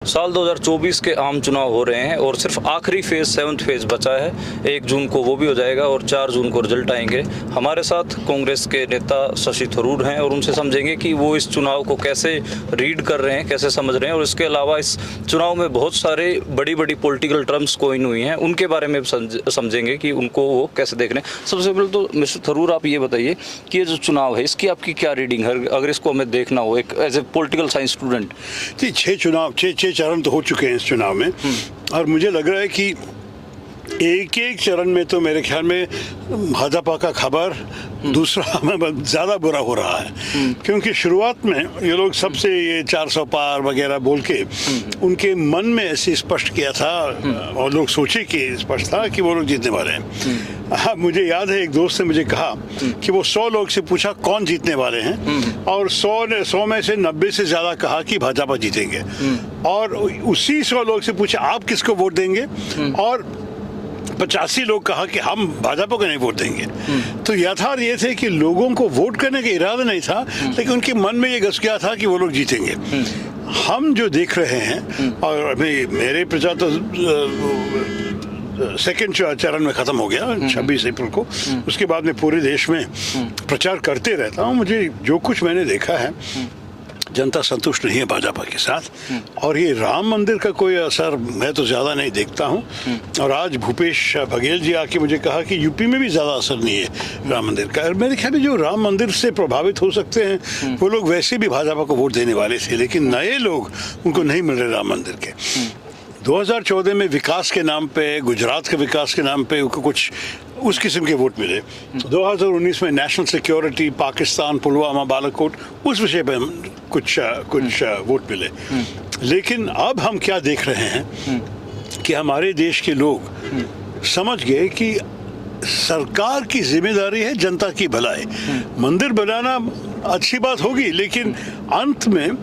साल 2024 के आम चुनाव हो रहे हैं और सिर्फ आखिरी फेज 7th फेज बचा है। 1 जून को वो भी हो जाएगा और 4 जून को रिजल्ट आएंगे। हमारे साथ कांग्रेस के नेता शशि थरूर हैं और उनसे समझेंगे कि वो इस चुनाव को कैसे रीड कर रहे हैं, कैसे समझ रहे हैं और इसके अलावा इस चुनाव में बहुत सारे बड़ी बड़ी पॉलिटिकल टर्म्स कोइन हुई हैं, उनके बारे में समझेंगे कि उनको वो कैसे देख रहे हैं। सबसे पहले तो मिस्टर थरूर आप ये बताइए कि ये जो चुनाव है इसकी आपकी क्या रीडिंग है, अगर इसको हमें देखना हो एक as a political science student. जी, 6 चरण तो हो चुके हैं इस चुनाव में और मुझे लग रहा है कि एक एक चरण में तो मेरे ख्याल में भाजपा का खबर दूसरा हमें ज़्यादा बुरा हो रहा है, क्योंकि शुरुआत में ये लोग सबसे ये 400 पार वगैरह बोल के उनके मन में ऐसे स्पष्ट किया था और लोग सोचे कि स्पष्ट था कि वो लोग जीतने वाले हैं। हाँ, मुझे याद है एक दोस्त ने मुझे कहा कि वो 100 लोग से पूछा कौन जीतने वाले हैं और 100 में से 90 से ज़्यादा कहा कि भाजपा जीतेंगे और उसी 100 लोग से पूछा आप किसको वोट देंगे और 85 लोग कहा कि हम भाजपा को नहीं वोट देंगे। तो यथार्थ ये थे कि लोगों को वोट करने का इरादा नहीं था, लेकिन उनके मन में ये घुस गया था कि वो लोग जीतेंगे। हम जो देख रहे हैं और अभी मेरे प्रचार तो सेकेंड चरण में ख़त्म हो गया 26 अप्रैल को, उसके बाद मैं पूरे देश में प्रचार करते रहता हूँ। मुझे जो कुछ मैंने देखा है जनता संतुष्ट नहीं है भाजपा के साथ और ये राम मंदिर का कोई असर मैं तो ज़्यादा नहीं देखता हूँ। और आज भूपेश बघेल जी आके मुझे कहा कि यूपी में भी ज़्यादा असर नहीं है राम मंदिर का। और मेरे ख्याल में जो राम मंदिर से प्रभावित हो सकते हैं वो लोग वैसे भी भाजपा को वोट देने वाले थे, लेकिन नए लोग उनको नहीं मिल रहे राम मंदिर के। 2014 में विकास के नाम पे, गुजरात के विकास के नाम पे उनको कुछ उस किस्म के वोट मिले। 2019 में नेशनल सिक्योरिटी, पाकिस्तान, पुलवामा, बालाकोट, उस विषय पे कुछ वोट मिले। लेकिन अब हम क्या देख रहे हैं कि हमारे देश के लोग समझ गए कि सरकार की जिम्मेदारी है जनता की भलाई। मंदिर बनाना अच्छी बात होगी, लेकिन अंत में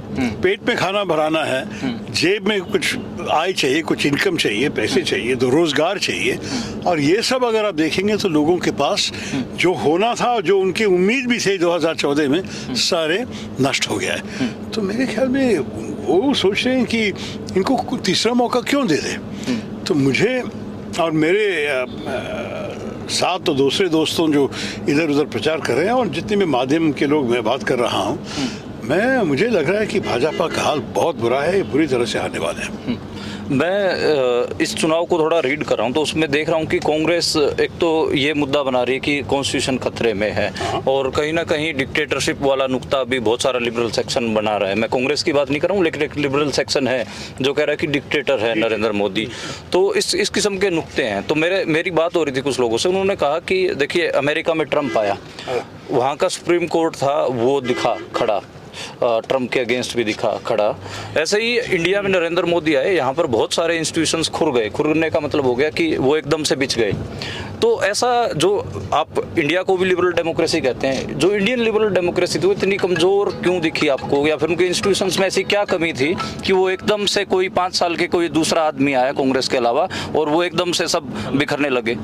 पेट में खाना भराना है, जेब में कुछ आय चाहिए, कुछ इनकम चाहिए, पैसे चाहिए, तो रोजगार चाहिए। और ये सब अगर आप देखेंगे तो लोगों के पास जो होना था, जो उनकी उम्मीद भी थी 2014 में, सारे नष्ट हो गया है। तो मेरे ख्याल में वो सोच रहे हैं कि इनको तीसरा मौका क्यों दे दें। तो मुझे और मेरे साथ तो दूसरे दोस्तों जो इधर उधर प्रचार कर रहे हैं और जितने भी माध्यम के लोग मैं बात कर रहा हूँ, मुझे लग रहा है कि भाजपा का हाल बहुत बुरा है, बुरी तरह से हारने वाले हैं। मैं इस चुनाव को थोड़ा रीड कर रहा हूँ तो उसमें देख रहा हूँ कि कांग्रेस एक तो ये मुद्दा बना रही है कि कॉन्स्टिट्यूशन खतरे में है और कहीं ना कहीं डिक्टेटरशिप वाला नुक्ता भी बहुत सारा लिबरल सेक्शन बना रहा है। मैं कांग्रेस की बात नहीं कर रहा हूँ, लेकिन एक लिबरल सेक्शन है जो कह रहा है कि डिक्टेटर है नरेंद्र मोदी। तो इस किस्म के नुक्ते हैं। तो मेरी बात हो रही थी कुछ लोगों से, उन्होंने कहा कि देखिए अमेरिका में ट्रंप आया, वहाँ का सुप्रीम कोर्ट था वो दिखा खड़ा, ट्रंप के अगेंस्ट भी दिखा खड़ा। ऐसे ही इंडिया में नरेंद्र मोदी आए, यहाँ पर बहुत सारे इंस्टीट्यूशंस खुर गए। खुरने का मतलब हो गया कि वो एकदम से बिछ गए। तो ऐसा जो आप इंडिया को भी लिबरल डेमोक्रेसी कहते हैं, जो इंडियन लिबरल डेमोक्रेसी थी वो इतनी कमज़ोर क्यों दिखी आपको, या फिर उनके इंस्टीट्यूशंस में ऐसी क्या कमी थी कि वो एकदम से कोई 5 साल के कोई दूसरा आदमी आया कांग्रेस के अलावा और वो एकदम से सब बिखरने लगे।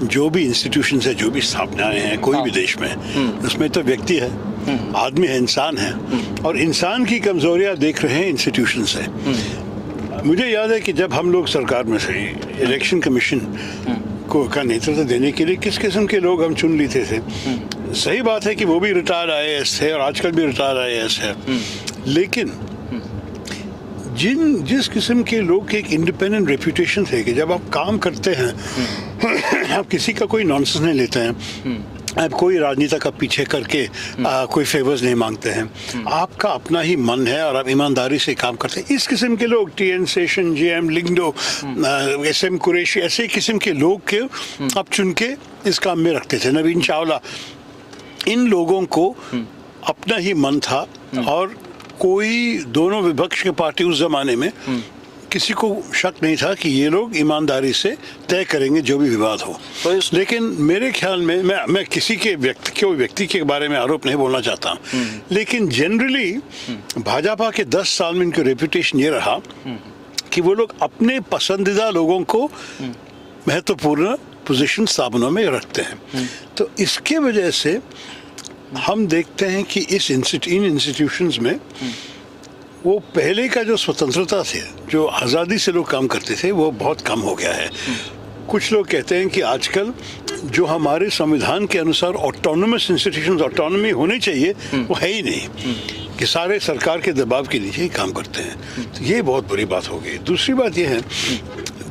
जो भी इंस्टीट्यूशंस है, जो भी स्थापनाएं हैं कोई भी देश में, उसमें तो व्यक्ति है, आदमी है, इंसान है और इंसान की कमजोरियां देख रहे हैं इंस्टीट्यूशन से। मुझे याद है कि जब हम लोग सरकार में थे, इलेक्शन कमीशन का नेतृत्व देने के लिए किस किस्म के लोग हम चुन लेते थे। सही बात है कि वो भी रिटायर्ड IAS थे और आजकल भी रिटायर्ड IAS है, लेकिन जिस किस्म के लोग के एक इंडिपेंडेंट रेपुटेशन थे कि जब आप काम करते हैं आप किसी का कोई नॉनसेंस नहीं लेते हैं, आप कोई राजनीति का पीछे करके कोई फेवर्स नहीं मांगते हैं, आपका अपना ही मन है और आप ईमानदारी से काम करते हैं। इस किस्म के लोग TN session, JM Lyngdoh, SM Qureshi, ऐसे किस्म के लोग के आप चुन के इस काम में रखते थे। नवीन चावला, इन लोगों को अपना ही मन था और कोई दोनों विपक्ष के पार्टी उस जमाने में किसी को शक नहीं था कि ये लोग ईमानदारी से तय करेंगे जो भी विवाद हो। लेकिन मेरे ख्याल में मैं किसी के व्यक्ति के बारे में आरोप नहीं बोलना चाहता, लेकिन जनरली भाजपा के 10 साल में इनका रेपुटेशन ये रहा कि वो लोग अपने पसंदीदा लोगों को महत्वपूर्ण पोजीशन स्थापनों में रखते हैं। तो इसके वजह से हम देखते हैं कि इन इंस्टीट्यूशंस में वो पहले का जो स्वतंत्रता थे, जो आज़ादी से लोग काम करते थे, वो बहुत कम हो गया है। कुछ लोग कहते हैं कि आजकल जो हमारे संविधान के अनुसार ऑटोनोमस इंस्टीट्यूशंस, ऑटोनॉमी होनी चाहिए, वो है ही नहीं, कि सारे सरकार के दबाव के नीचे ही काम करते हैं। तो ये बहुत बुरी बात हो गई। दूसरी बात ये है,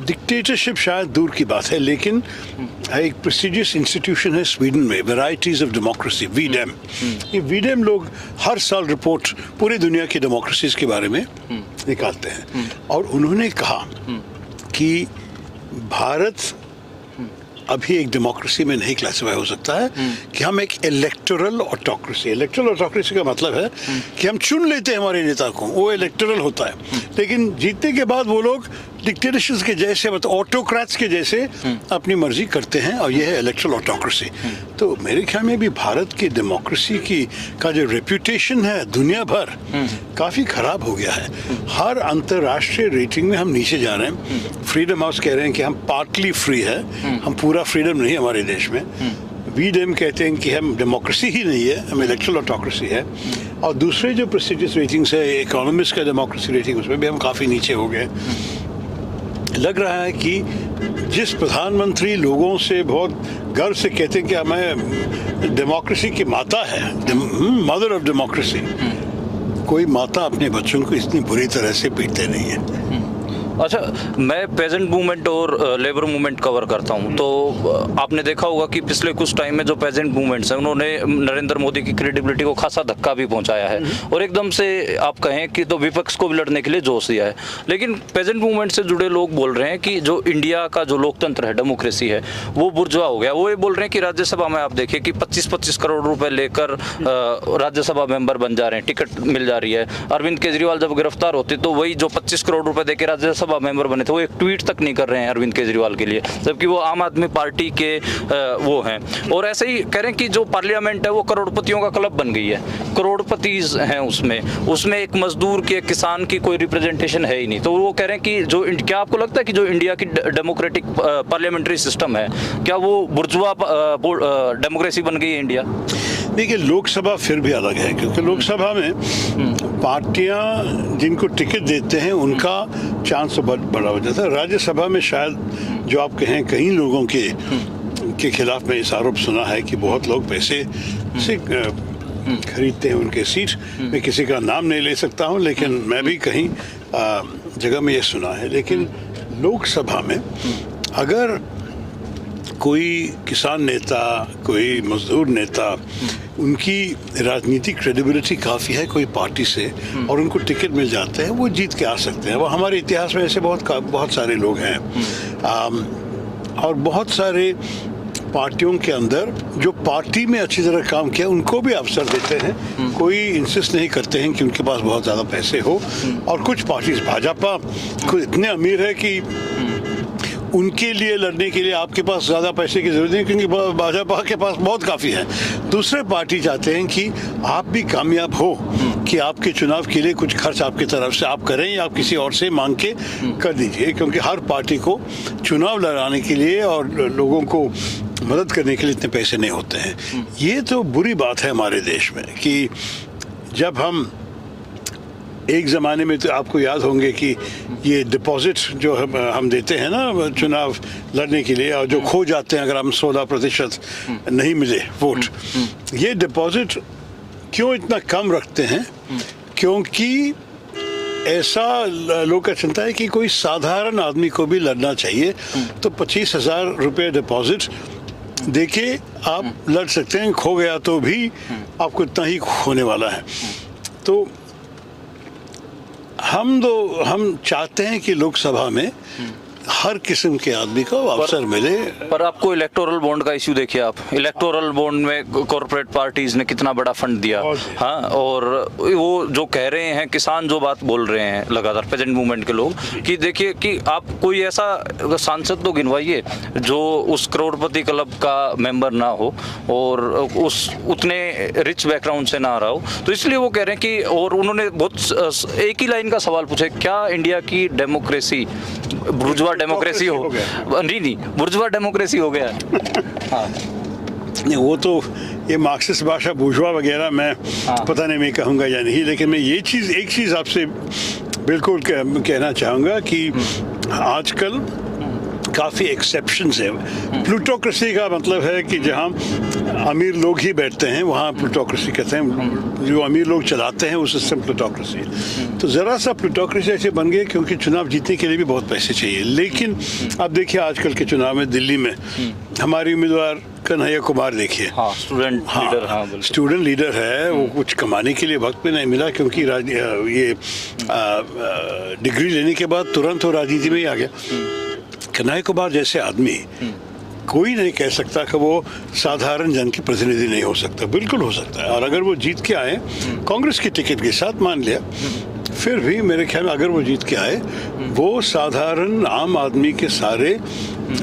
डिक्टेटरशिप शायद दूर की बात है, लेकिन एक प्रेस्टिजियस इंस्टीट्यूशन है स्वीडन में, वैरायटीज ऑफ डेमोक्रेसी, वीडेम। ये वीडेम लोग हर साल रिपोर्ट पूरी दुनिया की डेमोक्रेसीज के बारे में निकालते हैं, और उन्होंने कहा कि भारत अभी एक डेमोक्रेसी में नहीं क्लासिफाई हो सकता है, कि हम एक इलेक्टोरल ऑटोक्रेसी, इलेक्टोरल ऑटोक्रेसी का मतलब है कि हम चुन लेते हैं हमारे नेता को, वो इलेक्टोरल होता है, लेकिन जीतने के बाद वो लोग डिक्टेटरशिप्स के जैसे, मतलब ऑटोक्रेट्स के जैसे अपनी मर्जी करते हैं, और ये है इलेक्टोरल ऑटोक्रेसी। तो मेरे ख्याल में भी भारत की डेमोक्रेसी की का जो रेप्यूटेशन है दुनिया भर, काफ़ी ख़राब हो गया है। हर अंतर्राष्ट्रीय रेटिंग में हम नीचे जा रहे हैं। फ्रीडम हाउस कह रहे हैं कि हम पार्टली फ्री है, हम पूरा फ्रीडम नहीं हमारे देश में। वीडेम कहते हैं कि हम डेमोक्रेसी ही नहीं है, हम इलेक्टोरल ऑटोक्रेसी है। और दूसरे जो प्रेस्टिजियस रेटिंग्स है, इकोनॉमिस्ट का डेमोक्रेसी रेटिंग, उसमें भी हम काफ़ी नीचे हो गए। लग रहा है कि जिस प्रधानमंत्री लोगों से बहुत गर्व से कहते हैं कि हमें डेमोक्रेसी की माता है, मदर ऑफ डेमोक्रेसी, कोई माता अपने बच्चों को इतनी बुरी तरह से पीटते नहीं है। अच्छा, मैं पेजेंट मूवमेंट और लेबर मूवमेंट कवर करता हूं, तो आपने देखा होगा कि पिछले कुछ टाइम में जो पेजेंट मूवमेंट्स हैं, उन्होंने नरेंद्र मोदी की क्रेडिबिलिटी को खासा धक्का भी पहुंचाया है, और एकदम से आप कहें कि तो विपक्ष को भी लड़ने के लिए जोश दिया है। लेकिन पेजेंट मूवमेंट से जुड़े लोग बोल रहे हैं कि जो इंडिया का जो लोकतंत्र है, डेमोक्रेसी है, वो बुर्जुआ हो गया। वो ये बोल रहे हैं कि राज्यसभा में आप देखिए कि 25-25 करोड़ रुपए लेकर राज्यसभा मेंबर बन जा रहे हैं, टिकट मिल जा रही है। अरविंद केजरीवाल जब गिरफ्तार होते तो वही जो 25 करोड़ रुपए देकर राज्यसभा मेंबर बने थे, वो एक ट्वीट तक नहीं कर रहे हैं अरविंद केजरीवाल के लिए, जबकि वो आम आदमी पार्टी के वो हैं। और ऐसे ही कह रहे हैं कि जो पार्लियामेंट है वो करोड़पतियों का क्लब बन गई है, करोड़पतीज हैं उसमें एक मजदूर की, एक किसान की कोई रिप्रेजेंटेशन है ही नहीं। तो वो कह रहे हैं कि जो, क्या आपको लगता है कि जो इंडिया की डेमोक्रेटिक पार्लियामेंट्री सिस्टम है, क्या वो बुर्जुआ डेमोक्रेसी बन गई है इंडिया? देखिए, लोकसभा फिर भी अलग है, क्योंकि लोकसभा में पार्टियां जिनको टिकट देते हैं उनका चांस तो बड़ा हो जाता है। राज्यसभा में शायद जो आप कहें, कई लोगों के खिलाफ में इस आरोप सुना है कि बहुत लोग पैसे से खरीदते हैं उनके सीट। मैं किसी का नाम नहीं ले सकता हूं, लेकिन मैं भी कहीं जगह में ये सुना है। लेकिन लोकसभा में अगर कोई किसान नेता, कोई मजदूर नेता, उनकी राजनीतिक क्रेडिबिलिटी काफ़ी है कोई पार्टी से, और उनको टिकट मिल जाता है, वो जीत के आ सकते हैं। वो हमारे इतिहास में ऐसे बहुत सारे लोग हैं। और बहुत सारे पार्टियों के अंदर जो पार्टी में अच्छी तरह काम किया, उनको भी अवसर देते हैं। कोई इंसिस्ट नहीं करते हैं कि उनके पास बहुत ज़्यादा पैसे हो। और कुछ पार्टीज, भाजपा खुद इतने अमीर है कि उनके लिए लड़ने के लिए आपके पास ज़्यादा पैसे की ज़रूरत नहीं, क्योंकि भाजपा के पास बहुत काफ़ी है। दूसरे पार्टी चाहते हैं कि आप भी कामयाब हो, कि आपके चुनाव के लिए कुछ खर्च आपकी तरफ से आप करें, या आप किसी और से मांग के कर दीजिए, क्योंकि हर पार्टी को चुनाव लड़ाने के लिए और लोगों को मदद करने के लिए इतने पैसे नहीं होते हैं। ये तो बुरी बात है हमारे देश में, कि जब हम एक ज़माने में, तो आपको याद होंगे कि ये डिपॉजिट जो हम देते हैं ना चुनाव लड़ने के लिए, और जो खो जाते हैं अगर हम 16% नहीं मिले वोट, ये डिपॉजिट क्यों इतना कम रखते हैं? क्योंकि ऐसा लोग का चिंता है कि कोई साधारण आदमी को भी लड़ना चाहिए, तो 25,000 रुपये डिपॉजिट देके आप लड़ सकते हैं। खो गया तो भी आपको इतना ही खोने वाला है। तो हम चाहते हैं कि लोकसभा में हर किस्म के आदमी को अवसर मिले। पर आपको इलेक्टोरल बॉन्ड का इश्यू देखिए, आप इलेक्टोरल बॉन्ड में कॉर्पोरेट पार्टीज ने कितना बड़ा फंड दिया। हाँ, और वो जो कह रहे हैं, किसान जो बात बोल रहे हैं लगातार, पेजेंट मूवमेंट के लोग, कि देखिए कि आप कोई ऐसा सांसद तो गिनवाइए जो उस करोड़पति क्लब का मेंबर ना हो और उस उतने रिच बैकग्राउंड से ना रहा हो। तो इसलिए वो कह रहे हैं कि, और उन्होंने बहुत एक ही लाइन का सवाल पूछा, क्या इंडिया की डेमोक्रेसी बुर्जुआ डेमोक्रेसी हो? नहीं, बुर्जुआ डेमोक्रेसी हो गया। हाँ, नहीं, वो तो ये मार्क्सिस्ट भाषा बूर्जुआ वगैरह मैं पता नहीं मैं कहूँगा या नहीं, लेकिन मैं एक चीज़ आपसे बिल्कुल कहना चाहूँगा कि आजकल काफ़ी एक्सेप्शंस है। प्लूटोक्रेसी का मतलब है कि जहाँ अमीर लोग ही बैठते हैं वहाँ प्लूटोक्रेसी कहते हैं, जो अमीर लोग चलाते हैं वो सिस्टम प्लूटोक्रेसी। तो ज़रा सा प्लूटोक्रेसी ऐसे बन गए क्योंकि चुनाव जीतने के लिए भी बहुत पैसे चाहिए। लेकिन आप देखिए आजकल के चुनाव में दिल्ली में हमारी उम्मीदवार कन्हैया कुमार देखिए, स्टूडेंट लीडर है, वो कुछ कमाने के लिए वक्त भी नहीं मिला क्योंकि ये डिग्री लेने के बाद तुरंत वो राजनीति में ही आ गया। कन्हैया कुमार जैसे आदमी कोई नहीं कह सकता कि वो साधारण जन की प्रतिनिधि नहीं हो सकता, बिल्कुल हो सकता है। और अगर वो जीत के आए कांग्रेस की टिकट के साथ मान लिया, फिर भी मेरे ख्याल में अगर वो जीत के आए वो साधारण आम आदमी के सारे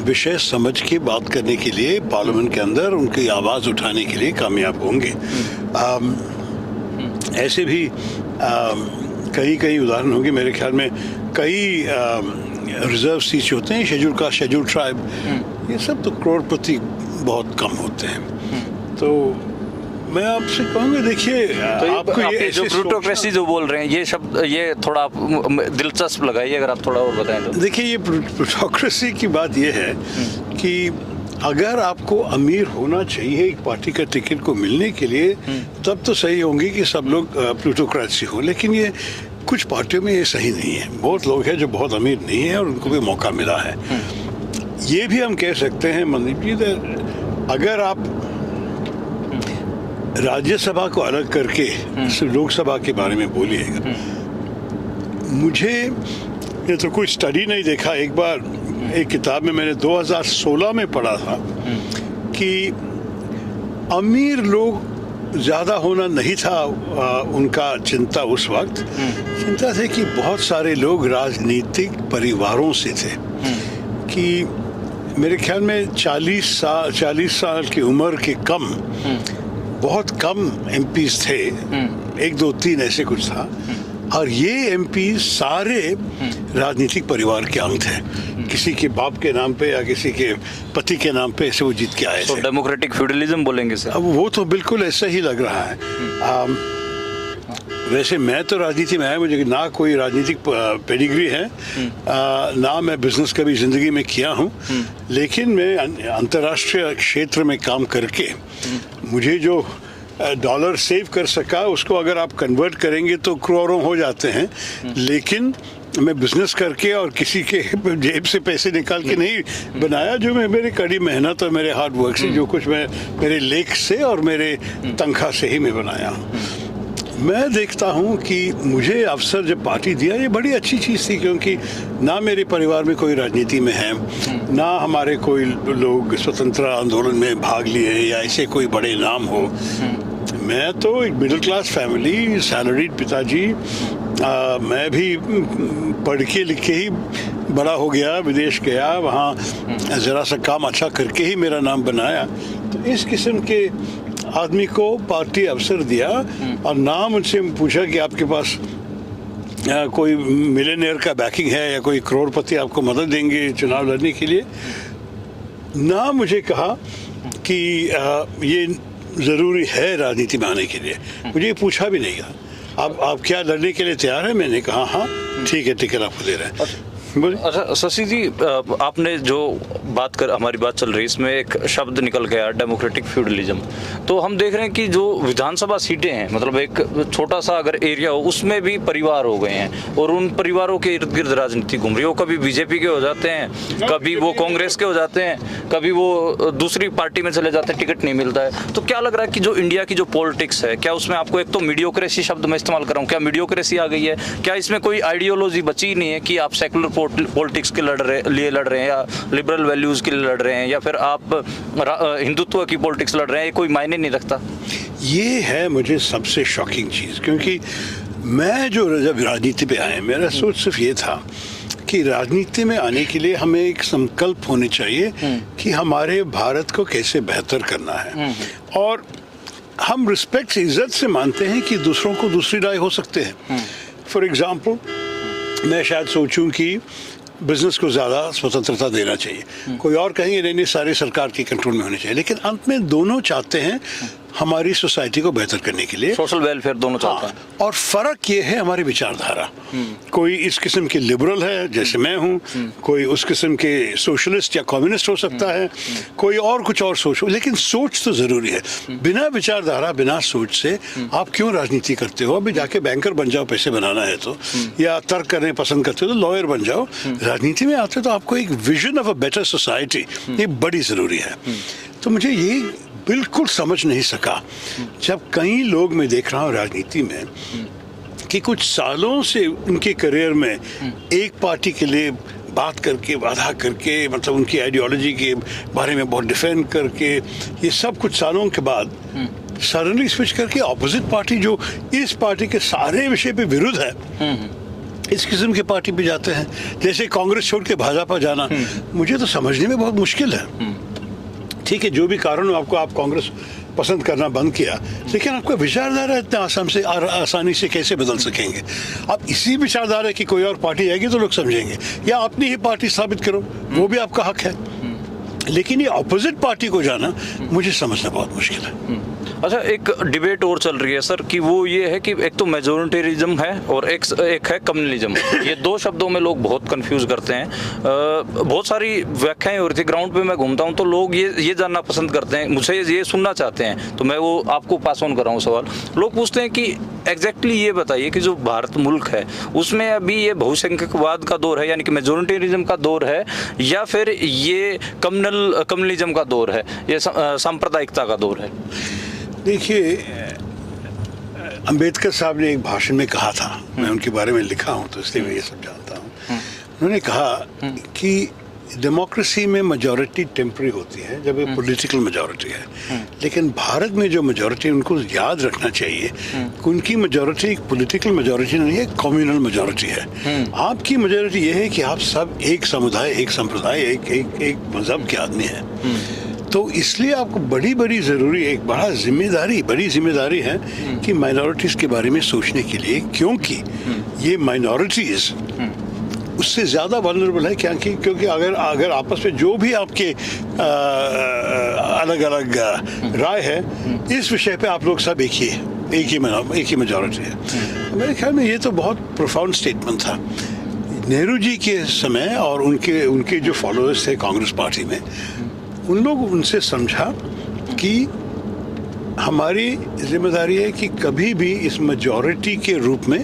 विषय समझ के बात करने के लिए पार्लियामेंट के अंदर उनकी आवाज़ उठाने के लिए कामयाब होंगे। ऐसे भी कई उदाहरण होंगे मेरे ख्याल में। कई रिजर्व सीट्स होते हैं, शेड्यूल कास्ट, शेड्यूल ट्राइब, ये सब तो करोड़पति बहुत कम होते हैं। तो मैं आपसे कहूँगा देखिए, तो आपको ये जो प्लूटोक्रेसी जो बोल रहे हैं ये शब्द, ये थोड़ा आप दिलचस्प लगाइए, अगर आप थोड़ा और बताएं तो। देखिए ये प्लूटोक्रेसी की बात ये है कि अगर आपको अमीर होना चाहिए एक पार्टी का टिकट को मिलने के लिए तब तो सही होंगी कि सब लोग प्लूटोक्रेसी हो, लेकिन ये कुछ पार्टियों में ये सही नहीं है। बहुत लोग हैं जो बहुत अमीर नहीं है और उनको भी मौका मिला है। ये भी हम कह सकते हैं मनदीप जी, अगर आप राज्यसभा को अलग करके सिर्फ लोकसभा के बारे में बोलिएगा, मुझे ये तो कोई स्टडी नहीं देखा, एक बार एक किताब में मैंने 2016 में पढ़ा था कि अमीर लोग ज़्यादा होना नहीं था उनका चिंता उस वक्त। चिंता थी कि बहुत सारे लोग राजनीतिक परिवारों से थे, कि मेरे ख्याल में 40 साल की उम्र के कम बहुत कम एमपीज थे, 1 2 3 ऐसे कुछ था। और ये एमपीज सारे राजनीतिक परिवार के अंग थे, किसी के बाप के नाम पे या किसी के पति के नाम पे ऐसे वो जीत के आए थे। डेमोक्रेटिक फ्यूडलिज्म बोलेंगे सर? अब वो तो बिल्कुल ऐसा ही लग रहा है। वैसे मैं तो राजनीति में आया, मुझे ना कोई राजनीतिक पेडिग्री है, ना मैं बिजनेस कभी जिंदगी में किया हूँ, लेकिन मैं अंतर्राष्ट्रीय क्षेत्र में काम करके मुझे जो डॉलर सेव कर सका उसको अगर आप कन्वर्ट करेंगे तो करोड़ों हो जाते हैं। लेकिन मैं बिजनेस करके और किसी के जेब से पैसे निकाल के नहीं बनाया, जो मैं मेरी कड़ी मेहनत और मेरे हार्ड वर्क से, जो कुछ मैं मेरे लेख से और मेरे तनख्वाह से ही मैं बनाया हूँ। मैं देखता हूँ कि मुझे अवसर जब पार्टी दिया, ये बड़ी अच्छी चीज़ थी, क्योंकि ना मेरे परिवार में कोई राजनीति में है, ना हमारे कोई लोग स्वतंत्रता आंदोलन में भाग लिए या ऐसे कोई बड़े नाम हो। मैं तो एक मिडिल क्लास फैमिली, सैलरीड पिताजी, मैं भी पढ़ के लिख के ही बड़ा हो गया, विदेश गया, वहाँ ज़रा सा काम अच्छा करके ही मेरा नाम बनाया। तो इस किस्म के आदमी को पार्टी अवसर दिया और नाम उनसे पूछा कि आपके पास कोई मिलियनेयर का बैकिंग है या कोई करोड़पति आपको मदद देंगे चुनाव लड़ने के लिए। ना मुझे कहा कि ये ज़रूरी है राजनीति में आने के लिए, मुझे पूछा भी नहीं कहा आप क्या लड़ने के लिए तैयार हैं? मैंने कहा हाँ ठीक है, टिकट आपको दे रहे हैं। अच्छा शशि जी, आपने जो बात कर, हमारी बात चल रही है, इसमें एक शब्द निकल गया डेमोक्रेटिक फ्यूडलिज्म। तो हम देख रहे हैं कि जो विधानसभा सीटें हैं, मतलब एक छोटा सा अगर एरिया हो उसमें भी परिवार हो गए हैं और उन परिवारों के इर्द गिर्द राजनीति घूम रही है। वो कभी बीजेपी के हो जाते हैं, कभी वो कांग्रेस के हो जाते हैं, कभी वो दूसरी पार्टी में चले जाते हैं, टिकट नहीं मिलता है। तो क्या लग रहा है कि जो इंडिया की जो पॉलिटिक्स है, क्या उसमें आपको, एक तो मीडियोक्रेसी शब्द मैं इस्तेमाल कर रहा हूँ, क्या मीडियोक्रेसी आ गई है? क्या इसमें कोई आइडियोलॉजी बची नहीं है कि आप सेकुलर पॉलिटिक्स के लिए लड़ रहे हैं या लिबरल वैल्यूज के लिए लड़ रहे हैं या फिर आप हिंदुत्व की पॉलिटिक्स लड़ रहे हैं? ये कोई मायने नहीं रखता। ये है मुझे सबसे शॉकिंग चीज़, क्योंकि मैं जो जब राजनीति पे आया, मेरा सोच सिर्फ ये था कि राजनीति में आने के लिए हमें एक संकल्प होनी चाहिए कि हमारे भारत को कैसे बेहतर करना है। और हम रिस्पेक्ट, इज्जत से मानते हैं कि दूसरों को दूसरी राय हो सकते हैं। फॉर एग्जाम्पल मैं शायद सोचूं कि बिजनेस को ज़्यादा स्वतंत्रता देना चाहिए, कोई और कहेंगे नहीं नहीं सारे सरकार के कंट्रोल में होनी चाहिए, लेकिन अंत में दोनों चाहते हैं हमारी सोसाइटी को बेहतर करने के लिए, सोशल वेलफेयर दोनों चाहते हैं। और फर्क ये है हमारी विचारधारा, कोई इस किस्म के लिबरल है जैसे मैं हूँ, कोई उस किस्म के सोशलिस्ट या कम्युनिस्ट हो सकता है, कोई और कुछ और सोच हो, लेकिन सोच तो जरूरी है। बिना विचारधारा बिना सोच से आप क्यों राजनीति करते हो? अभी जाके बैंकर बन जाओ पैसे बनाना है तो, या तर्क करने पसंद करते हो तो लॉयर बन जाओ। राजनीति में आते हो तो आपको एक vision of a better society, ये बड़ी जरूरी है। तो मुझे ये बिल्कुल समझ नहीं सका जब कई लोग मैं देख रहा हूँ राजनीति में कि कुछ सालों से उनके करियर में एक पार्टी के लिए बात करके वादा करके, मतलब उनकी आइडियोलॉजी के बारे में बहुत डिफेंड करके, ये सब कुछ सालों के बाद सडनली स्विच करके ऑपोजिट पार्टी जो इस पार्टी के सारे विषय पे विरुद्ध है, इस किस्म के पार्टी पे जाते हैं। जैसे कांग्रेस छोड़ के भाजपा जाना मुझे तो समझने में बहुत मुश्किल है। ठीक है, जो भी कारण हो आपको, आप कांग्रेस पसंद करना बंद किया, लेकिन आपका विचारधारा इतना आसानी से कैसे बदल सकेंगे? आप इसी विचारधारा की कोई और पार्टी आएगी तो लोग समझेंगे, या अपनी ही पार्टी स्थापित करो, वो भी आपका हक है। लेकिन ये ऑपोजिट पार्टी को जाना मुझे समझना बहुत मुश्किल है। अच्छा, एक डिबेट और चल रही है सर कि वो ये है कि एक तो मेजोरिटेरिज्म है और एक है कम्युनलिज्म। ये दो शब्दों में लोग बहुत कंफ्यूज करते हैं। बहुत सारी व्याख्याएं हो रही थी, ग्राउंड पे मैं घूमता हूं तो लोग ये जानना पसंद करते हैं, मुझे ये सुनना चाहते हैं, तो मैं वो आपको पास ऑन कर रहा हूँ सवाल। लोग पूछते हैं कि एग्जैक्टली ये बताइए कि जो भारत मुल्क है उसमें अभी ये बहुसंख्यकवाद का दौर है, यानी कि मेजोरिटेरिज्म का दौर है, या फिर ये कम्युनलिज्म का दौर है, ये सांप्रदायिकता का दौर है? देखिए, अंबेडकर साहब ने एक भाषण में कहा था, मैं उनके बारे में लिखा हूँ तो इसलिए मैं ये सब जानता हूँ। उन्होंने कहा कि डेमोक्रेसी में मेजॉरिटी टेम्पररी होती है जब ये पॉलिटिकल मेजॉरिटी है, लेकिन भारत में जो मेजॉरिटी, उनको याद रखना चाहिए कि उनकी मेजॉरिटी एक पॉलिटिकल मेजॉरिटी नहीं है, कम्युनल मेजॉरिटी है। आपकी मेजॉरिटी ये है कि आप सब एक समुदाय, एक संप्रदाय, एक मजहब के आदमी हैं। तो इसलिए आपको बड़ी जरूरी, एक बड़ी जिम्मेदारी है कि माइनॉरिटीज के बारे में सोचने के लिए, क्योंकि ये माइनॉरिटीज उससे ज्यादा वल्नरेबल है। क्योंकि अगर आपस में जो भी आपके अलग अलग राय है इस विषय पे, आप लोग सब एक ही मेजॉरिटी है। मेरे ख्याल में ये तो बहुत प्रोफाउंड स्टेटमेंट था नेहरू जी के समय, और उनके जो फॉलोअर्स थे कांग्रेस पार्टी में, उन लोग उनसे समझा कि हमारी जिम्मेदारी है कि कभी भी इस मेजॉरिटी के रूप में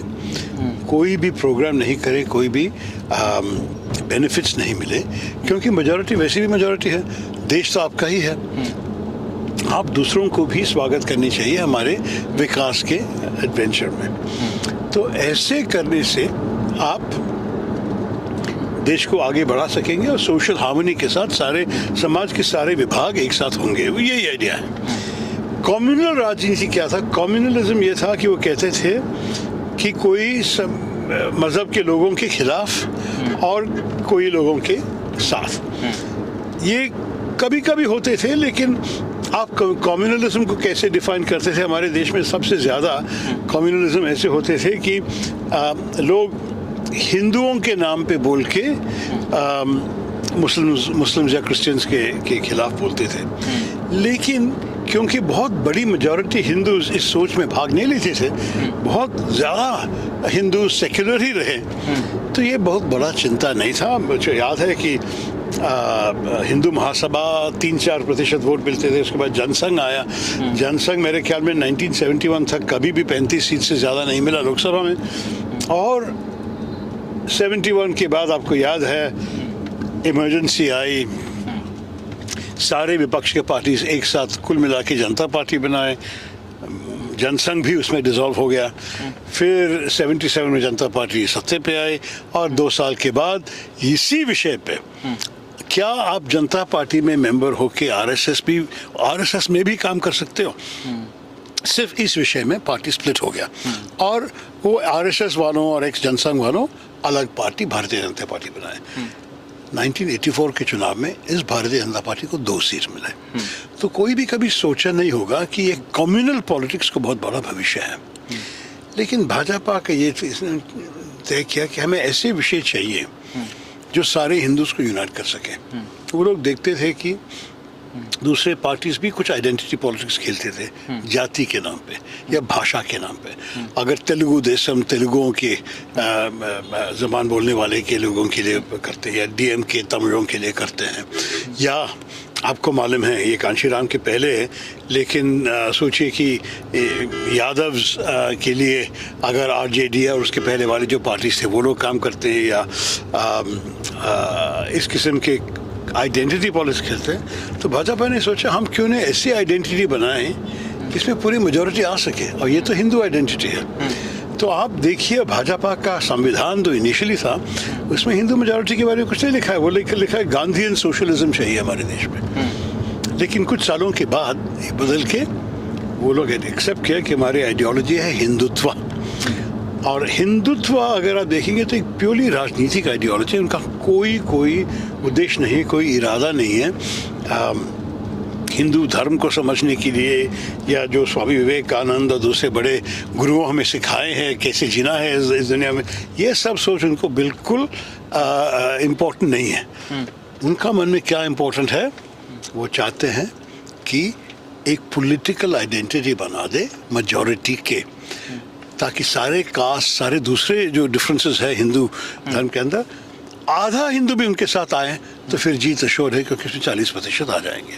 कोई भी प्रोग्राम नहीं करे, कोई भी बेनिफिट्स नहीं मिले, क्योंकि मेजॉरिटी वैसे भी मेजॉरिटी है, देश तो आपका ही है। आप दूसरों को भी स्वागत करनी चाहिए हमारे विकास के एडवेंचर में। तो ऐसे करने से आप देश को आगे बढ़ा सकेंगे और सोशल हार्मनी के साथ सारे समाज के सारे विभाग एक साथ होंगे। यही आइडिया है। कम्युनल राजनीति क्या था? कम्युनलिज्म ये था कि वो कहते थे कि कोई मजहब के लोगों के खिलाफ और कोई लोगों के साथ। ये कभी कभी होते थे, लेकिन आप कम्युनलिज्म को कैसे डिफाइन करते थे? हमारे देश में सबसे ज़्यादा कम्युनलिज्म ऐसे होते थे कि लोग हिंदुओं के नाम पे बोल के मुस्लिम्स या क्रिश्चियंस के खिलाफ बोलते थे। लेकिन क्योंकि बहुत बड़ी मेजॉरिटी हिंदू इस सोच में भाग नहीं लेते थे, बहुत ज़्यादा हिंदू सेक्युलर ही रहे, तो ये बहुत बड़ा चिंता नहीं था। मुझे याद है कि हिंदू महासभा 3-4% वोट मिलते थे। उसके बाद जनसंघ आया। जनसंघ मेरे ख्याल में 1971 तक कभी भी 35 सीट से ज़्यादा नहीं मिला लोकसभा में, और 71 के बाद आपको याद है इमरजेंसी आई, सारे विपक्ष के पार्टी एक साथ कुल मिला के जनता पार्टी बनाए, जनसंघ भी उसमें डिसॉल्व हो गया। फिर 77 में जनता पार्टी सत्ते पे आई, और 2 साल के बाद इसी विषय पे क्या आप जनता पार्टी में मेंबर होके आरएसएस में भी काम कर सकते हो? सिर्फ इस विषय में पार्टी स्प्लिट हो गया, और वो आरएसएस वालों और एक्स जनसंघ वालों अलग पार्टी भारतीय जनता पार्टी बनाए। 1984 के चुनाव में इस भारतीय जनता पार्टी को 2 सीट मिले। तो कोई भी कभी सोचा नहीं होगा कि ये कम्युनल पॉलिटिक्स को बहुत बड़ा भविष्य है। लेकिन भाजपा का ये तय किया कि हमें ऐसे विषय चाहिए जो सारे हिंदूज को यूनाइट कर सके। वो लोग देखते थे कि दूसरे पार्टीज भी कुछ आइडेंटिटी पॉलिटिक्स खेलते थे जाति के नाम पे या भाषा के नाम पे। अगर तेलुगु देशम तेलुगुओं के ज़बान बोलने वाले के लोगों के लिए करते हैं, या डीएम के तमिलों के लिए करते हैं, या आपको मालूम है ये कांशीराम के पहले है, लेकिन सोचिए कि यादव के लिए अगर आरजेडी और उसके पहले वाले जो पार्टीज थे वो लोग काम करते हैं, या इस किस्म के आइडेंटिटी पॉलिटिक्स खेलते हैं, तो भाजपा ने सोचा हम क्यों नहीं ऐसी आइडेंटिटी बनाएं जिसमें पूरी मेजॉरिटी आ सके, और ये तो हिंदू आइडेंटिटी है। तो आप देखिए भाजपा का संविधान जो इनिशियली था उसमें हिंदू मेजॉरिटी के बारे में कुछ नहीं लिखा है। वो लिखा है गांधीयन सोशलिज्म चाहिए हमारे देश में। लेकिन कुछ सालों के बाद ये बदल के वो लोग एक्सेप्ट किया कि हमारी आइडियोलॉजी है हिंदुत्व। और हिंदुत्व अगर आप देखेंगे तो एक प्योरली राजनीतिक आइडियोलॉजी है। उनका कोई उद्देश्य नहीं, कोई इरादा नहीं है हिंदू धर्म को समझने के लिए, या जो स्वामी विवेकानंद और दूसरे बड़े गुरुओं हमें सिखाए हैं कैसे जीना है इस दुनिया में, ये सब सोच उनको बिल्कुल इम्पोर्टेंट नहीं है। उनका मन में क्या इम्पोर्टेंट है, वो चाहते हैं कि एक पॉलिटिकल आइडेंटिटी बना दे मेजॉरिटी के, ताकि सारे कास्ट, सारे दूसरे जो डिफरेंसेस है हिंदू धर्म के अंदर, आधा हिंदू भी उनके साथ आए तो फिर जीत अश्योर है, क्योंकि उसमें 40% आ जाएंगे।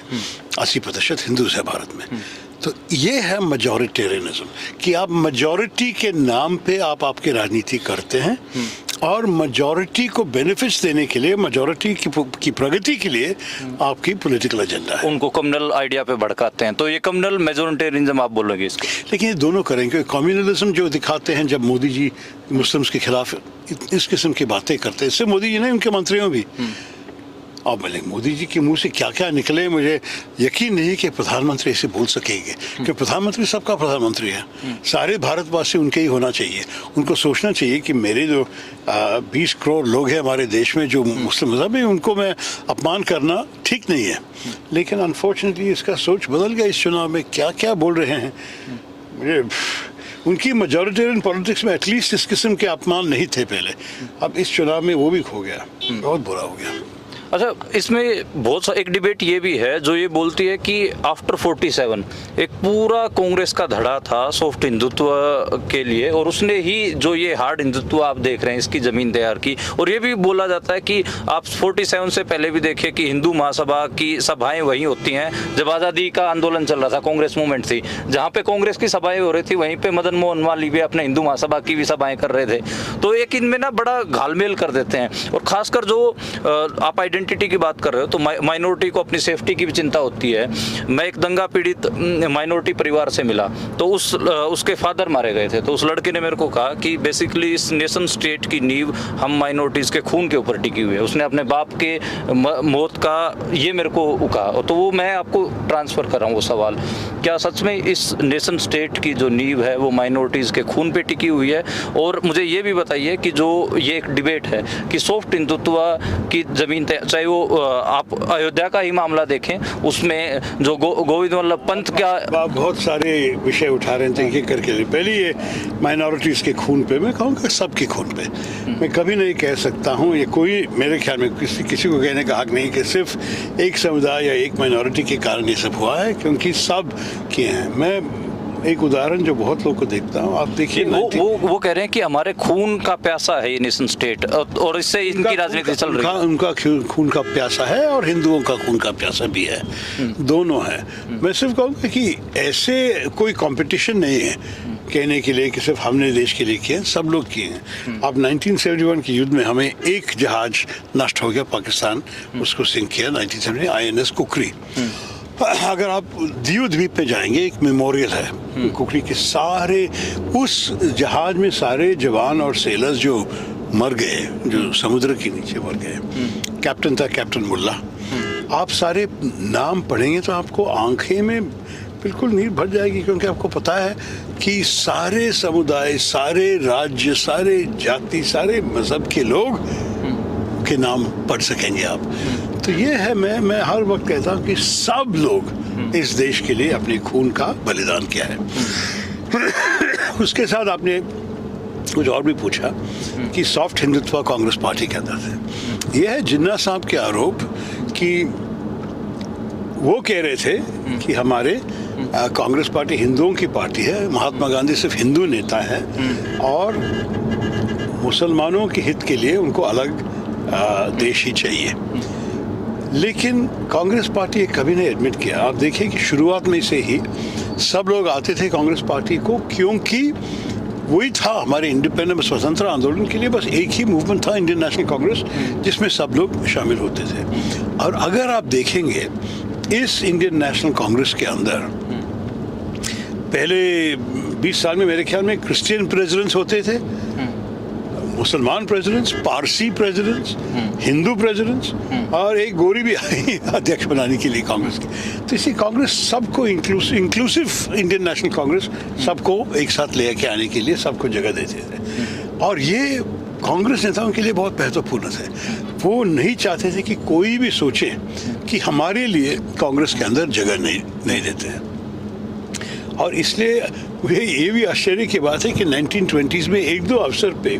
80% हिंदूज है भारत में। तो ये है मेजॉरिटेरियनिज्म, कि आप मेजॉरिटी के नाम पे आप आपकी राजनीति करते हैं, और मेजॉरिटी को बेनिफिट्स देने के लिए, मेजॉरिटी की प्रगति के लिए आपकी पॉलिटिकल एजेंडा है। उनको कम्युनल आइडिया पे भड़काते हैं, तो ये कम्युनल मेजॉरिटेरियनिज्म आप बोलोगे इसको? लेकिन ये दोनों करेंगे। कम्युनलिज्म जो दिखाते हैं जब मोदी जी मुस्लिम्स के खिलाफ इस किस्म की बातें करते हैं, इससे मोदी जी नहीं, उनके मंत्रियों भी। और बोले मोदी जी के मुंह से क्या क्या निकले, मुझे यकीन नहीं कि प्रधानमंत्री ऐसे बोल सकेंगे, क्योंकि प्रधानमंत्री सबका प्रधानमंत्री है। सारे भारतवासी उनके ही होना चाहिए। उनको सोचना चाहिए कि मेरे जो 20 करोड़ लोग हैं हमारे देश में जो मुस्लिम मज़हब है, उनको मैं अपमान करना ठीक नहीं है। लेकिन अनफॉर्चुनेटली इसका सोच बदल गया इस चुनाव में। क्या क्या बोल रहे हैं, मुझे उनकी मेजॉरिटेरियन पॉलिटिक्स में एटलीस्ट इस किस्म के अपमान नहीं थे पहले। अब इस चुनाव में वो भी खो गया, बहुत बुरा हो गया। अच्छा, इसमें बहुत सा एक डिबेट ये भी है जो ये बोलती है कि आफ्टर 47 एक पूरा कांग्रेस का धड़ा था सॉफ्ट हिंदुत्व के लिए, और उसने ही जो ये हार्ड हिंदुत्व आप देख रहे हैं इसकी जमीन तैयार की। और ये भी बोला जाता है कि आप 47 से पहले भी देखिए कि हिंदू महासभा की सभाएं वहीं होती हैं। जब आज़ादी का आंदोलन चल रहा था, कांग्रेस मूवमेंट थी, जहाँ पे कांग्रेस की सभाएं हो रही थी वहीं पे मदन मोहन मालवीय अपने हिंदू महासभा की भी सभाएं कर रहे थे। तो एक इनमें ना बड़ा घालमेल कर देते हैं। और खासकर जो आप आइडेंटिटी की बात कर रहे हो, तो माइनॉरिटी को अपनी सेफ्टी की भी चिंता होती है। मैं एक दंगा पीड़ित माइनॉरिटी परिवार से मिला, तो उसके फादर मारे गए थे। तो उस लड़के ने मेरे को कहा कि बेसिकली इस नेशन स्टेट की नींव हम माइनॉरिटीज़ के खून के ऊपर टिकी हुई है। उसने अपने बाप के मौत का ये मेरे को कहा। तो वो मैं आपको ट्रांसफ़र कर रहा हूँ वो सवाल, क्या सच में इस नेशन स्टेट की जो नींव है वो माइनॉरिटीज़ के खून पे टिकी हुई है? और मुझे ये भी बताइए कि जो ये एक डिबेट है कि सॉफ्ट हिंदुत्व की ज़मीन, चाहे वो आप अयोध्या का ही मामला देखें, उसमें जो गोविंद वल्लभ पंत क्या बहुत सारे विषय उठा रहे थे एक करके। पहले ये माइनॉरिटीज़ के खून पे, मैं कहूँगा सबके खून पे। मैं कभी नहीं कह सकता हूँ, ये कोई मेरे ख्याल में किसी को कहने का हक नहीं कि सिर्फ एक समुदाय या एक माइनॉरिटी के कारण ये सब हुआ है, क्योंकि सब किए हैं। मैं एक उदाहरण जो बहुत लोगों को देखता हूँ, आप देखिए वो कह रहे हैं कि हमारे खून का प्यासा है ये नेशन स्टेट, और इससे इनकी राजनीति चल रही है। उनका खून का प्यासा है और हिंदुओं का खून का प्यासा भी है, दोनों है। मैं सिर्फ कहूँगा कि ऐसे कोई कंपटीशन नहीं है कहने के लिए कि सिर्फ हमने देश के लिए किए, सब लोग किए हैं। अब 1971 के युद्ध में हमें एक जहाज नष्ट हो गया, पाकिस्तान उसको सिंक किया 1970, INS कुकरी। अगर आप दीव द्वीप पे जाएंगे, एक मेमोरियल है कुकरी के। सारे उस जहाज में सारे जवान और सेलर्स जो मर गए, जो समुद्र के नीचे मर गए, कैप्टन था कैप्टन मुल्ला। आप सारे नाम पढ़ेंगे तो आपको आंखें में बिल्कुल नीर भर जाएगी, क्योंकि आपको पता है कि सारे समुदाय, सारे राज्य, सारे जाति, सारे मजहब के लोग के नाम पढ़ सकेंगे आप। तो ये है, मैं हर वक्त कहता हूँ कि सब लोग इस देश के लिए अपने खून का बलिदान किया है। उसके साथ आपने कुछ और भी पूछा कि सॉफ्ट हिंदुत्व कांग्रेस पार्टी के अंदर थे। यह है जिन्ना साहब के आरोप कि वो कह रहे थे कि हमारे कांग्रेस पार्टी हिंदुओं की पार्टी है, महात्मा गांधी सिर्फ हिंदू नेता है और मुसलमानों के हित के लिए उनको अलग देश ही चाहिए। लेकिन कांग्रेस पार्टी ये कभी नहीं एडमिट किया। आप देखिए कि शुरुआत में से ही सब लोग आते थे कांग्रेस पार्टी को, क्योंकि वही था हमारे इंडिपेंडेंट स्वतंत्र आंदोलन के लिए बस एक ही मूवमेंट था, इंडियन नेशनल कांग्रेस, जिसमें सब लोग शामिल होते थे। और अगर आप देखेंगे इस इंडियन नेशनल कांग्रेस के अंदर पहले 20 साल में मेरे ख्याल में क्रिश्चियन प्रेसिडेंट्स होते थे, मुसलमान प्रेसिडेंट्स, पारसी प्रेसिडेंट्स, हिंदू प्रेसिडेंट्स और एक गोरी भी आई अध्यक्ष बनाने के लिए कांग्रेस की। तो इसी कांग्रेस सबको इंक्लूसिव इंडियन नेशनल कांग्रेस सबको एक साथ ले के आने के लिए सबको जगह देते थे। और ये कांग्रेस नेताओं के लिए बहुत महत्वपूर्ण थे। वो नहीं चाहते थे कि कोई भी सोचे कि हमारे लिए कांग्रेस के अंदर जगह नहीं देते हैं। और इसलिए ये भी आश्चर्य की बात है कि 1920s में एक दो अवसर पे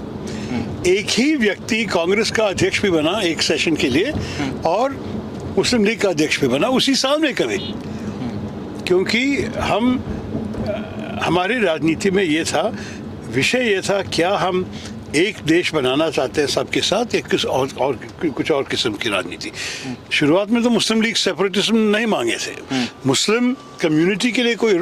एक ही व्यक्ति कांग्रेस का अध्यक्ष भी बना एक सेशन के लिए और मुस्लिम लीग का अध्यक्ष भी बना उसी साल में कभी, क्योंकि हमारी राजनीति में ये था, विषय ये था क्या हम एक देश बनाना चाहते हैं सबके साथ या कुछ और किस्म की राजनीति। शुरुआत में तो मुस्लिम लीग सेपरेटिज्म नहीं मांगे थे, मुस्लिम कम्युनिटी के लिए कोई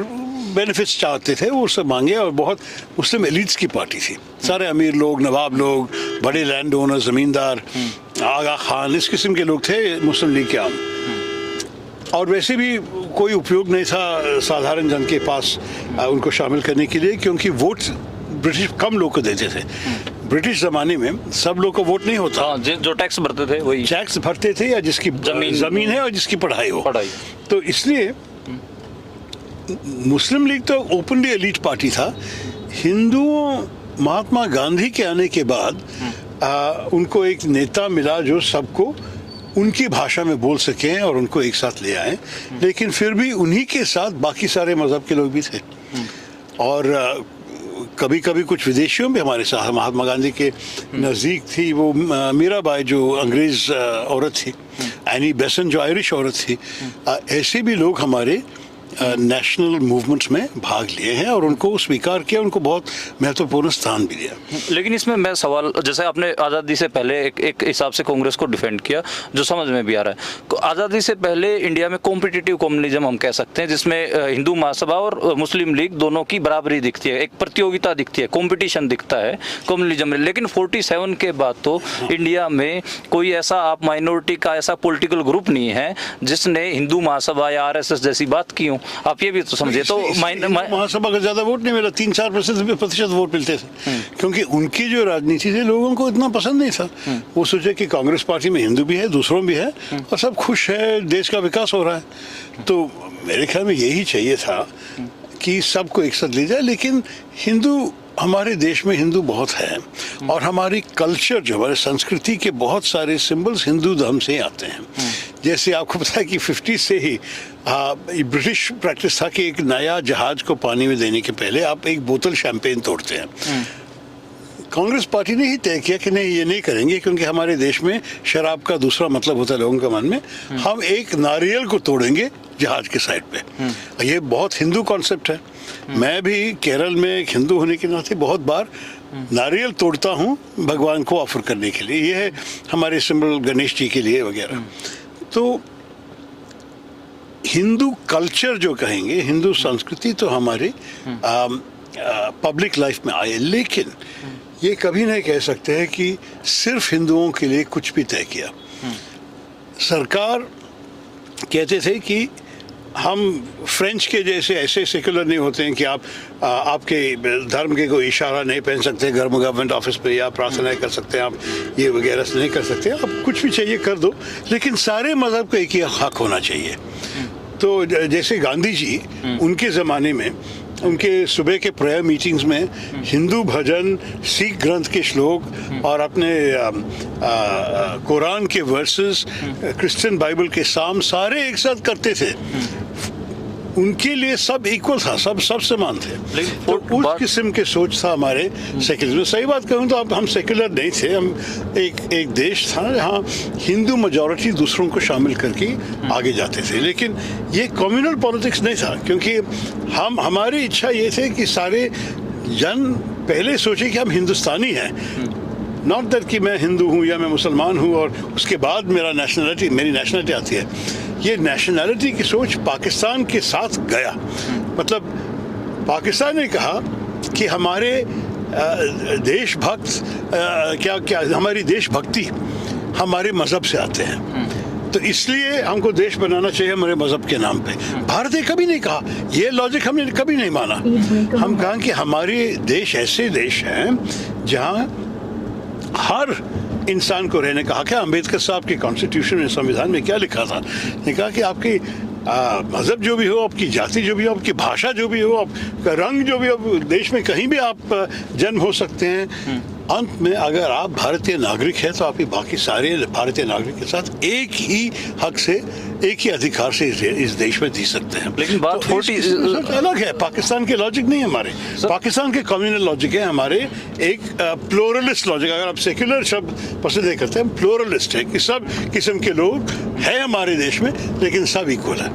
बेनिफिट्स चाहते थे वो सब मांगे, और बहुत मुस्लिम एलिट्स की पार्टी थी, सारे अमीर लोग, नवाब लोग, बड़े लैंड ओनर, जमींदार, आगा खान, इस किस्म के लोग थे मुस्लिम लीग के आम। और वैसे भी कोई उपयोग नहीं था साधारण जन के पास उनको शामिल करने के लिए, क्योंकि वोट ब्रिटिश कम लोग को देते थे। ब्रिटिश ज़माने में सब लोग को वोट नहीं होता। जो टैक्स भरते थे वही टैक्स भरते थे, या जिसकी जमीन है और जिसकी पढ़ाई हो। तो इसलिए मुस्लिम लीग तो ओपनली एलीट पार्टी था। हिंदुओं महात्मा गांधी के आने के बाद उनको एक नेता मिला जो सबको उनकी भाषा में बोल सकें और उनको एक साथ ले आए, लेकिन फिर भी उन्हीं के साथ बाकी सारे मजहब के लोग भी थे। और कभी कभी कुछ विदेशियों भी हमारे साथ, महात्मा गांधी के नज़दीक थी वो मीराबाई जो अंग्रेज़ औरत थी, एनी बेसन जो आयरिश औरत थी, ऐसे भी लोग हमारे नेशनल मूवमेंट्स में भाग लिए हैं और उनको स्वीकार किया, उनको बहुत महत्वपूर्ण स्थान भी दिया। लेकिन इसमें मैं सवाल, जैसे आपने आज़ादी से पहले एक हिसाब से कांग्रेस को डिफेंड किया जो समझ में भी आ रहा है, आज़ादी से पहले इंडिया में कॉम्पिटिटिव कम्युनिज्म हम कह सकते हैं, जिसमें हिंदू महासभा और मुस्लिम लीग दोनों की बराबरी दिखती है, एक प्रतियोगिता दिखती है, कॉम्पिटिशन दिखता है कम्युनिज्म में। लेकिन 47 के बाद तो इंडिया में कोई ऐसा आप माइनॉरिटी का ऐसा पॉलिटिकल ग्रुप नहीं है जिसने हिंदू महासभा या RSS जैसी बात की हो। आप ये भी तो समझे। तो महासभा का ज्यादा वोट नहीं मिला, 3-4% वोट मिलते थे, क्योंकि उनकी जो राजनीति थी लोगों को इतना पसंद नहीं था। वो सोचे कि कांग्रेस पार्टी में हिंदू भी है, दूसरों भी है और सब खुश है, देश का विकास हो रहा है। तो मेरे ख्याल में यही चाहिए था कि सबको एक साथ ले जाए। लेकिन हिंदू, हमारे देश में हिंदू बहुत है और हमारी कल्चर जो हमारे संस्कृति के बहुत सारे सिंबल्स हिंदू धर्म से आते हैं। जैसे आपको पता है कि 50 से ही ब्रिटिश प्रैक्टिस था कि एक नया जहाज को पानी में देने के पहले आप एक बोतल शैंपेन तोड़ते हैं। कांग्रेस पार्टी ने ही तय किया कि नहीं, ये नहीं करेंगे, क्योंकि हमारे देश में शराब का दूसरा मतलब होता है लोगों के मन में। हम एक नारियल को तोड़ेंगे जहाज के साइड पे। ये बहुत हिंदू कॉन्सेप्ट है। मैं भी केरल में एक हिंदू होने के नाते बहुत बार नारियल तोड़ता हूँ भगवान को ऑफर करने के लिए। ये है हमारे सिंबल गणेश जी के लिए वगैरह। तो हिंदू कल्चर जो कहेंगे, हिंदू संस्कृति तो हमारे पब्लिक लाइफ में आए, लेकिन ये कभी नहीं कह सकते हैं कि सिर्फ हिंदुओं के लिए कुछ भी तय किया। सरकार कहते थे कि हम फ्रेंच के जैसे ऐसे सेकुलर नहीं होते हैं कि आप आपके धर्म के कोई इशारा नहीं पहन सकते घर में गवर्नमेंट ऑफिस पे, या प्रार्थना कर सकते हैं आप, ये वगैरह नहीं कर सकते। आप कुछ भी चाहिए कर दो, लेकिन सारे मजहब का एक ही हक होना चाहिए। तो जैसे गांधी जी, उनके ज़माने में उनके सुबह के प्रेयर मीटिंग्स में हिंदू भजन, सिख ग्रंथ के श्लोक और अपने कुरान के वर्सेस, क्रिश्चियन बाइबल के साम सारे एक साथ करते थे। उनके लिए सब इक्वल था, सब समान थे। लेकिन तो उस किस्म के सोच था हमारे सेक्युलर। सही बात कहूँ तो हम सेक्युलर नहीं थे, हम एक देश था जहाँ हिंदू मेजॉरिटी दूसरों को शामिल करके आगे जाते थे। लेकिन ये कम्युनल पॉलिटिक्स नहीं था, क्योंकि हमारी इच्छा ये थे कि सारे जन पहले सोचे कि हम हिंदुस्तानी हैं, नॉट दैट कि मैं हिंदू हूँ या मैं मुसलमान हूँ और उसके बाद मेरी नेशनलिटी आती है। ये नेशनलिटी की सोच पाकिस्तान के साथ गया। मतलब पाकिस्तान ने कहा कि हमारे देशभक्त क्या हमारी देशभक्ति हमारे मज़हब से आते हैं, तो इसलिए हमको देश बनाना चाहिए हमारे मज़हब के नाम पे। भारत ने कभी नहीं कहा, ये लॉजिक हमने कभी नहीं माना। हम कहा कि हमारे देश ऐसे देश हैं जहाँ हर इंसान को रहने का हक है। अम्बेडकर साहब के कॉन्स्टिट्यूशन में, संविधान में क्या लिखा था? ने कहा कि आपकी मज़हब जो भी हो, आपकी जाति जो भी हो, आपकी भाषा जो भी हो, आपका रंग जो भी हो, देश में कहीं भी आप जन्म हो सकते हैं। अंत में अगर आप भारतीय नागरिक हैं तो आपके बाकी सारे भारतीय नागरिक के साथ एक ही हक से, एक ही अधिकार से इस देश में जी सकते हैं। लेकिन बात तो अलग है, पाकिस्तान के लॉजिक नहीं है हमारे। पाकिस्तान के कम्युनल लॉजिक है, हमारे एक प्लोरलिस्ट लॉजिक। अगर आप सेक्युलर शब्द पसंद नहीं करते हैं, प्लोरलिस्ट है कि सब किस्म के लोग हैं हमारे देश में, लेकिन सब इक्वल है।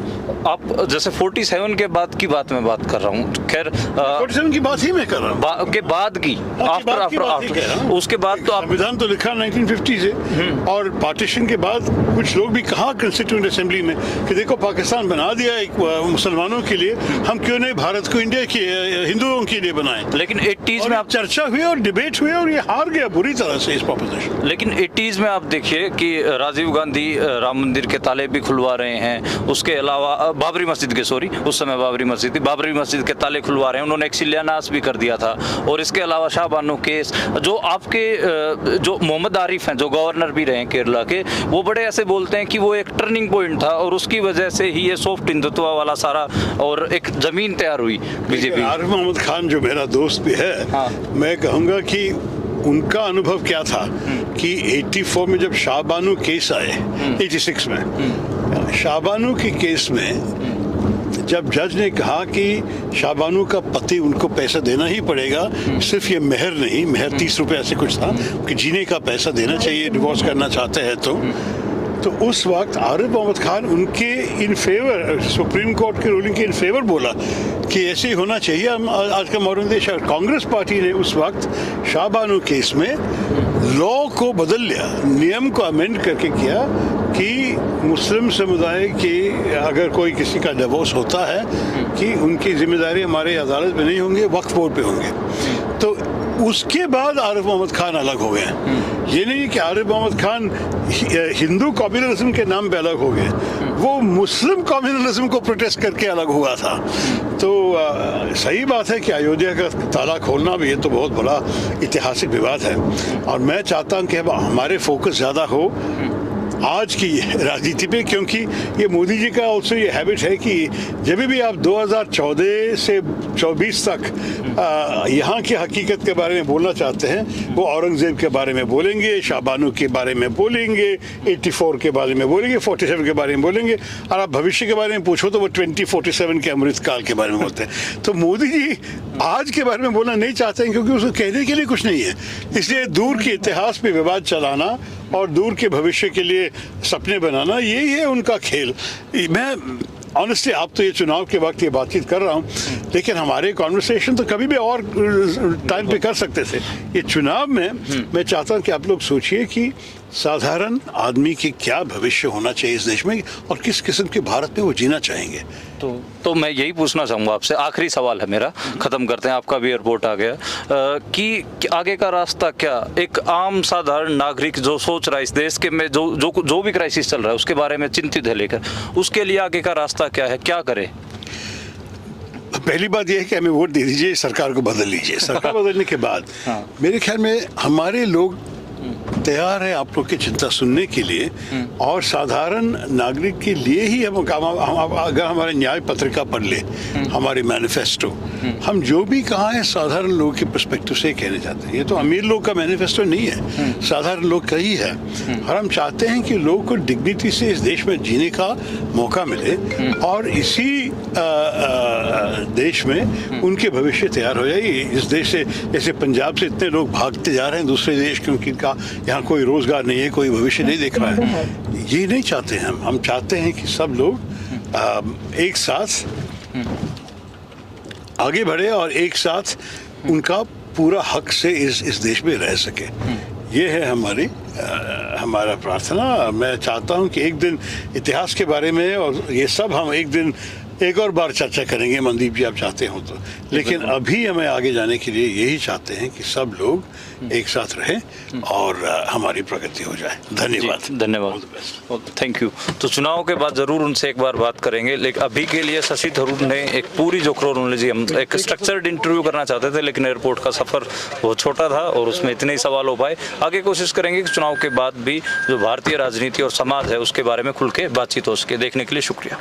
आप जैसे 47 के बाद की बात मैं बात कर रहा हूँ, खैर 47 की बात ही मैं कर रहा हूँ, के बाद की, आफ्टर उसके बाद तो संविधान तो लिखा 1950 से, और पार्टीशन के बाद कुछ लोग भी कहा कंस्टिट्यूएंट असेंबली में कि देखो पाकिस्तान बना दिया एक मुसलमानों के लिए, हम क्यों नहीं भारत को इंडिया के हिंदुओं के लिए बनाएं। लेकिन 80s में आप चर्चा हुई और डिबेट हुई और ये हार गया बुरी तरह से इस प्रोपोजिशन। लेकिन 80s में आप देखिए कि राजीव गांधी राम मंदिर के ताले भी खुलवा रहे हैं, उसके अलावा बाबरी मस्जिद के, सॉरी उस समय बाबरी मस्जिद थी, बाबरी मस्जिद के ताले खुलवा रहे हैं, उन्होंने एक शिलान्यास भी कर दिया था। और इसके अलावा शाहबानो केस, जो आपके जो मोहम्मद आरिफ हैं, जो गवर्नर भी रहे केरला के, वो बड़े ऐसे बोलते हैं कि वो एक टर्निंग पॉइंट था और उसकी वजह से ही ये सॉफ्ट हिंदुत्व वाला सारा और एक जमीन तैयार हुई बीजेपी। आरिफ मोहम्मद खान जो मेरा दोस्त भी है, मैं कहूँगा कि उनका अनुभव क्या था कि 84 में जब शाहबानो केस आए, 86 में शाहबानो के केस में जब जज ने कहा कि शाहबानो का पति उनको पैसा देना ही पड़ेगा, सिर्फ ये मेहर नहीं, मेहर 30 रुपये ऐसे कुछ था कि जीने का पैसा देना चाहिए, डिवोर्स करना चाहते हैं तो उस वक्त आरिफ मोहम्मद खान उनके इन फेवर, सुप्रीम कोर्ट की रूलिंग के इन फेवर बोला कि ऐसे ही होना चाहिए, हम आज का मॉडर्न देश है। कांग्रेस पार्टी ने उस वक्त शाहबानो केस में लॉ को बदल लिया, नियम को अमेंड करके किया कि मुस्लिम समुदाय की अगर कोई किसी का डिवोर्स होता है कि उनकी जिम्मेदारी हमारे अदालत में नहीं होंगे, वक्फ बोर्ड पे होंगे। तो उसके बाद आरिफ मोहम्मद खान अलग हो गए। ये नहीं कि आरिफ मोहम्मद खान हिंदू कम्युनलिज्म के नाम पे अलग हो गए, वो मुस्लिम कम्युनलिज्म को प्रोटेस्ट करके अलग हुआ था। तो सही बात है कि अयोध्या का ताला खोलना भी, ये तो बहुत बड़ा ऐतिहासिक विवाद है, और मैं चाहता हूँ कि हमारे फोकस ज़्यादा हो आज की राजनीति पे, क्योंकि ये मोदी जी का ऑल्सो ये हैबिट है कि जब भी आप 2014 से 24 तक यहाँ की हकीकत के बारे में बोलना चाहते हैं, वो औरंगजेब के बारे में बोलेंगे, शाहबानो के बारे में बोलेंगे, 84 के बारे में बोलेंगे, 47 के बारे में बोलेंगे, और आप भविष्य के बारे में पूछो तो वो 2047 के अमृतकाल के बारे में बोलते हैं। तो मोदी जी आज के बारे में बोलना नहीं चाहते हैं, क्योंकि उसको कहने के लिए कुछ नहीं है। इसलिए दूर के इतिहास पे विवाद चलाना और दूर के भविष्य के लिए सपने बनाना, यही है उनका खेल। मैं ऑनेस्टली, आप तो ये चुनाव के वक्त ये बातचीत कर रहा हूँ, लेकिन हमारे कॉन्वर्सेशन तो कभी भी और टाइम पे कर सकते थे। ये चुनाव में मैं चाहता हूँ कि आप लोग सोचिए कि साधारण आदमी की क्या भविष्य होना चाहिए इस देश में, और किस किस्म के भारत में वो जीना चाहेंगे। तो मैं यही पूछना चाहूँगा आपसे, आखिरी सवाल है मेरा, ख़त्म करते हैं, आपका भी एयरपोर्ट आ गया, कि आगे का रास्ता क्या? एक आम साधारण नागरिक जो सोच रहा है इस देश के में जो भी क्राइसिस चल रहा है उसके बारे में चिंतित है लेकर, उसके लिए आगे का रास्ता क्या है, क्या करे? पहली बात यह है कि हमें वोट दे दीजिए, सरकार को बदल लीजिए। सरकार बदलने के बाद मेरे ख्याल में हमारे लोग तैयार है आप लोग की चिंता सुनने के लिए, और साधारण नागरिक के लिए ही हम अगर हमारे न्याय पत्रिका पढ़ ले, हमारी मैनिफेस्टो, हम जो भी कहा है साधारण लोगों के पर्सपेक्टिव से कहने चाहते हैं। ये तो अमीर लोग का मैनिफेस्टो नहीं है, साधारण लोग का ही है। और हम चाहते हैं कि लोगों को डिग्निटी से इस देश में जीने का मौका मिले, और इसी देश में उनके भविष्य तैयार हो जाए। इस देश से, जैसे पंजाब से इतने लोग भागते जा रहे हैं दूसरे देश, क्योंकि इनका यहाँ कोई रोजगार नहीं है, कोई भविष्य नहीं देख रहा है, ये नहीं चाहते हैं हम चाहते हैं कि सब लोग एक साथ आगे बढ़े और एक साथ उनका पूरा हक से इस देश में रह सके। ये है हमारा प्रार्थना। मैं चाहता हूँ कि एक दिन इतिहास के बारे में और ये सब हम एक दिन एक और बार चर्चा करेंगे, मनदीप जी आप चाहते हो तो, लेकिन अभी हमें आगे जाने के लिए यही चाहते हैं कि सब लोग एक साथ रहें और हमारी प्रगति हो जाए। धन्यवाद। धन्यवाद, थैंक यू। तो चुनाव के बाद जरूर उनसे एक बार बात करेंगे, लेकिन अभी के लिए शशि थरूर ने एक पूरी जो क्रोनोलॉजी, हम एक स्ट्रक्चर्ड इंटरव्यू करना चाहते थे, लेकिन एयरपोर्ट का सफर बहुत छोटा था और उसमें इतने ही सवाल हो पाए। आगे कोशिश करेंगे कि चुनाव के बाद भी जो भारतीय राजनीति और समाज है उसके बारे में खुल के बातचीत हो सके। देखने के लिए शुक्रिया।